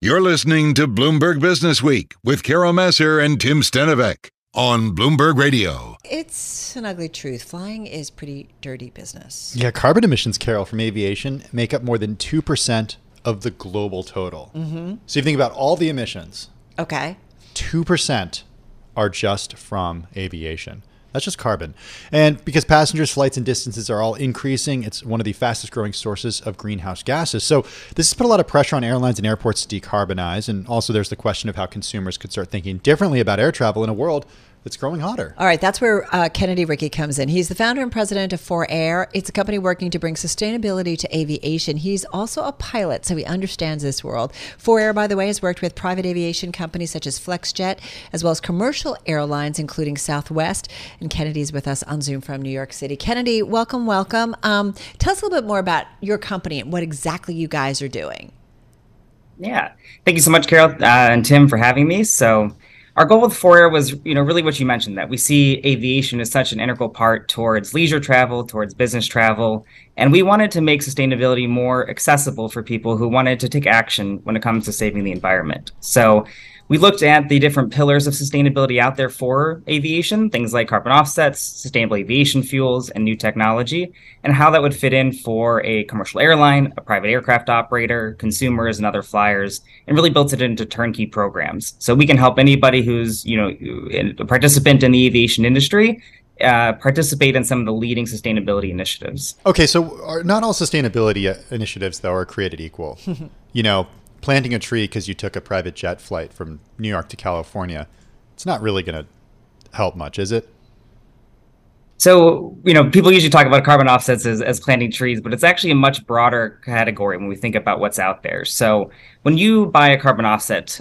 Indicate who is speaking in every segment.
Speaker 1: You're listening to Bloomberg Businessweek with Massar and Tim Stenovec on Bloomberg Radio.
Speaker 2: It's an ugly truth. Flying is pretty dirty business.
Speaker 3: Yeah, carbon emissions, Carol, from aviation make up more than 2% of the global total. Mm-hmm. So if you think about all the emissions,
Speaker 2: okay,
Speaker 3: 2% are just from aviation. That's just carbon. And because passengers, flights, and distances are all increasing, it's one of the fastest growing sources of greenhouse gases. So this has put a lot of pressure on airlines and airports to decarbonize. And also there's the question of how consumers could start thinking differently about air travel in a world that's growing hotter.
Speaker 2: All right, that's where Ricci comes in. He's the founder and president of 4Air. It's a company working to bring sustainability to aviation. He's also a pilot, so he understands this world. 4Air, by the way, has worked with private aviation companies such as FlexJet, as well as commercial airlines, including Southwest. And Kennedy's with us on Zoom from New York City. Kennedy, welcome, welcome. Tell us a little bit more about your company and what exactly you guys are doing.
Speaker 4: Yeah, thank you so much, Carol and Tim, for having me. So our goal with 4Air was, really what you mentioned, that we see aviation as such an integral part towards leisure travel, towards business travel, and we wanted to make sustainability more accessible for people who wanted to take action when it comes to saving the environment. So we looked at the different pillars of sustainability out there for aviation, things like carbon offsets, sustainable aviation fuels, and new technology, and how that would fit in for a commercial airline, a private aircraft operator, consumers, and other flyers, and really built it into turnkey programs. So we can help anybody who's, a participant in the aviation industry participate in some of the leading sustainability initiatives.
Speaker 3: Okay, so not all sustainability initiatives, though, are created equal. Planting a tree because you took a private jet flight from New York to California, it's not really going to help much, is it?
Speaker 4: So, people usually talk about carbon offsets as planting trees, but it's actually a much broader category when we think about what's out there. So when you buy a carbon offset,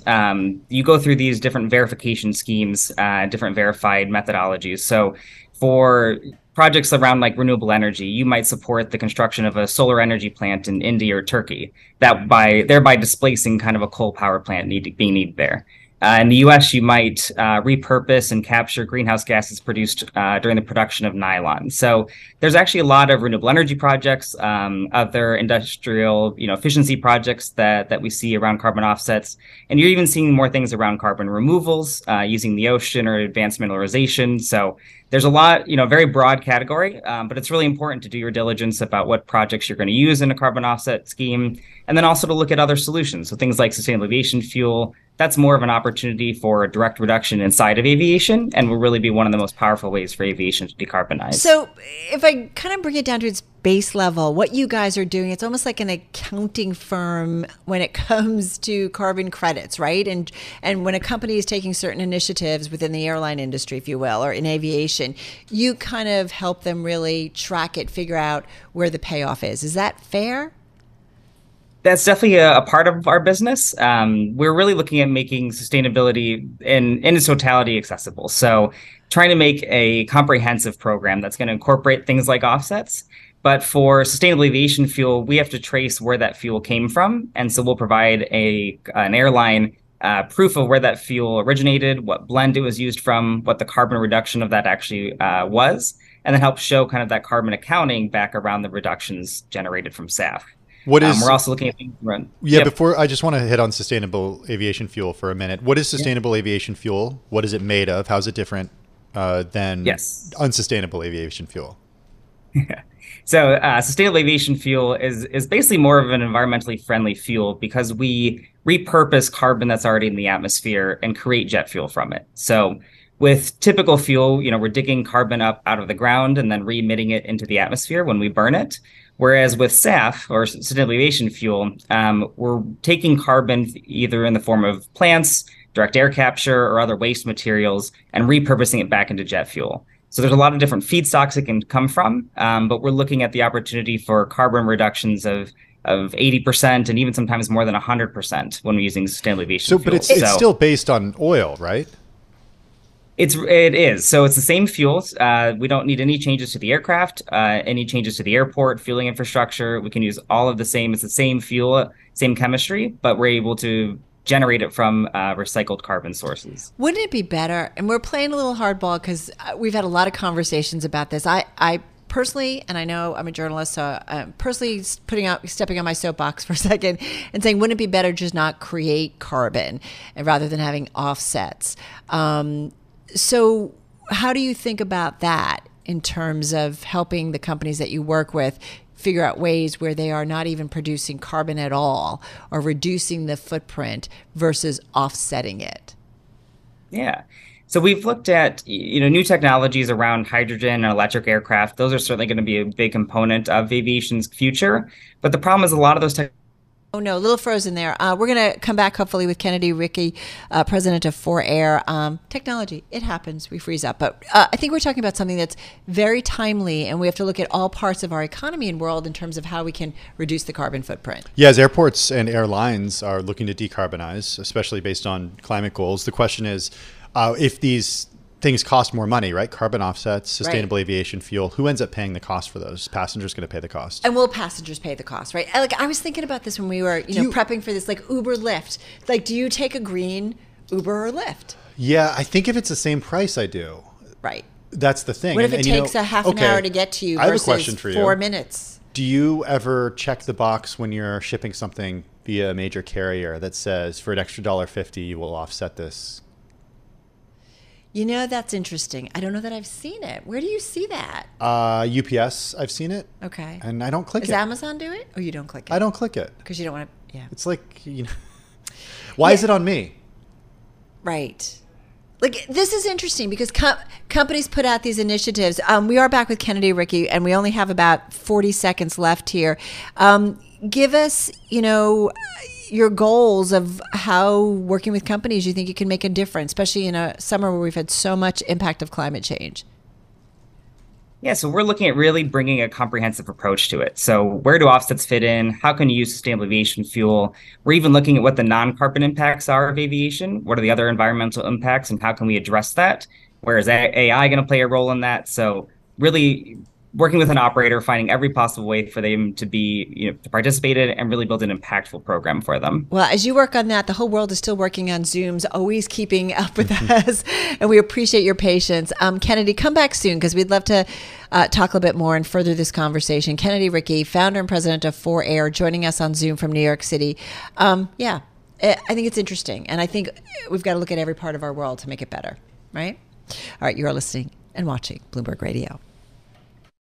Speaker 4: you go through these different verification schemes, different verified methodologies. So for projects around like renewable energy, you might support the construction of a solar energy plant in India or Turkey, thereby displacing kind of a coal power plant being needed there. In the US, you might repurpose and capture greenhouse gases produced during the production of nylon. So there's actually a lot of renewable energy projects, other industrial efficiency projects that we see around carbon offsets. And you're even seeing more things around carbon removals, using the ocean or advanced mineralization. So there's a lot, very broad category, but it's really important to do your diligence about what projects you're going to use in a carbon offset scheme, and then also to look at other solutions. So things like sustainable aviation fuel, that's more of an opportunity for a direct reduction inside of aviation and will really be one of the most powerful ways for aviation to decarbonize.
Speaker 2: So if I kind of bring it down to its base level, what you guys are doing, it's almost like an accounting firm when it comes to carbon credits, right? And when a company is taking certain initiatives within the airline industry, if you will, or in aviation, you kind of help them really track it, figure out where the payoff is. Is that fair?
Speaker 4: That's definitely a part of our business. We're really looking at making sustainability in its totality accessible. So trying to make a comprehensive program that's going to incorporate things like offsets. But for sustainable aviation fuel, we have to trace where that fuel came from. And so we'll provide an airline proof of where that fuel originated, what blend it was used from, what the carbon reduction of that actually was, and then help show kind of that carbon accounting back around the reductions generated from SAF. We're also looking at things around.
Speaker 3: Yeah, before I just want to hit on sustainable aviation fuel for a minute. What is sustainable aviation fuel? What is it made of? How is it different than unsustainable aviation fuel?
Speaker 4: So sustainable aviation fuel is basically more of an environmentally friendly fuel because we repurpose carbon that's already in the atmosphere and create jet fuel from it. So with typical fuel, we're digging carbon up out of the ground and then re-emitting it into the atmosphere when we burn it. Whereas with SAF, or sustainable aviation fuel, we're taking carbon either in the form of plants, direct air capture, or other waste materials and repurposing it back into jet fuel. So there's a lot of different feedstocks it can come from, but we're looking at the opportunity for carbon reductions of 80% and even sometimes more than 100% when we're using sustainable aviation fuel.
Speaker 3: But it's still based on oil, right?
Speaker 4: It is. So it's the same fuels. We don't need any changes to the aircraft, any changes to the airport, fueling infrastructure. We can use all of the same. It's the same fuel, same chemistry, but we're able to generate it from recycled carbon sources.
Speaker 2: Wouldn't it be better? And we're playing a little hardball because we've had a lot of conversations about this. I personally, and I know I'm a journalist, so I'm personally stepping on my soapbox for a second and saying, wouldn't it be better just not create carbon and rather than having offsets? So how do you think about that in terms of helping the companies that you work with figure out ways where they are not even producing carbon at all or reducing the footprint versus offsetting it?
Speaker 4: Yeah. So we've looked at, new technologies around hydrogen and electric aircraft. Those are certainly going to be a big component of aviation's future. But the problem is a lot of those
Speaker 2: Oh, no, a little frozen there. We're going to come back, hopefully, with Kennedy Ricci, president of 4Air. Technology, it happens. We freeze up. But I think we're talking about something that's very timely, and we have to look at all parts of our economy and world in terms of how we can reduce the carbon footprint.
Speaker 3: Yeah, as airports and airlines are looking to decarbonize, especially based on climate goals, the question is, if these things cost more money, right? Carbon offsets, sustainable aviation fuel. Who ends up paying the cost for those? Passengers going to pay the cost.
Speaker 2: And will passengers pay the cost, right? Like, I was thinking about this when we were, prepping for this, like Uber, Lyft. Like, do you take a green Uber or Lyft?
Speaker 3: Yeah, I think if it's the same price, I do.
Speaker 2: Right.
Speaker 3: That's the thing.
Speaker 2: What if it takes a half an hour to get to you
Speaker 3: I have a
Speaker 2: versus
Speaker 3: question for you.
Speaker 2: 4 minutes?
Speaker 3: Do you ever check the box when you're shipping something via a major carrier that says for an extra $1.50 you will offset this?
Speaker 2: That's interesting. I don't know that I've seen it. Where do you see that?
Speaker 3: UPS, I've seen it.
Speaker 2: Okay.
Speaker 3: And I don't click it.
Speaker 2: Does Amazon do it? Or you don't click it?
Speaker 3: I don't click it.
Speaker 2: Because you don't want to,
Speaker 3: It's like, why is it on me?
Speaker 2: Right. Like, this is interesting because companies put out these initiatives. We are back with Kennedy Ricci, and we only have about 40 seconds left here. Give us, your goals of how working with companies you think you can make a difference, especially in a summer where we've had so much impact of climate change.
Speaker 4: Yeah, so we're looking at really bringing a comprehensive approach to it. So where do offsets fit in? How can you use sustainable aviation fuel? We're even looking at what the non-carbon impacts are of aviation. What are the other environmental impacts and how can we address that? Where is AI going to play a role in that? So really working with an operator, finding every possible way for them to be, to participate in and really build an impactful program for them.
Speaker 2: Well, as you work on that, the whole world is still working on Zooms, always keeping up with us, and we appreciate your patience. Kennedy, come back soon because we'd love to talk a little bit more and further this conversation. Kennedy Ricci, founder and president of 4Air, joining us on Zoom from New York City. I think it's interesting, and I think we've got to look at every part of our world to make it better, right? All right, you are listening and watching Bloomberg Radio.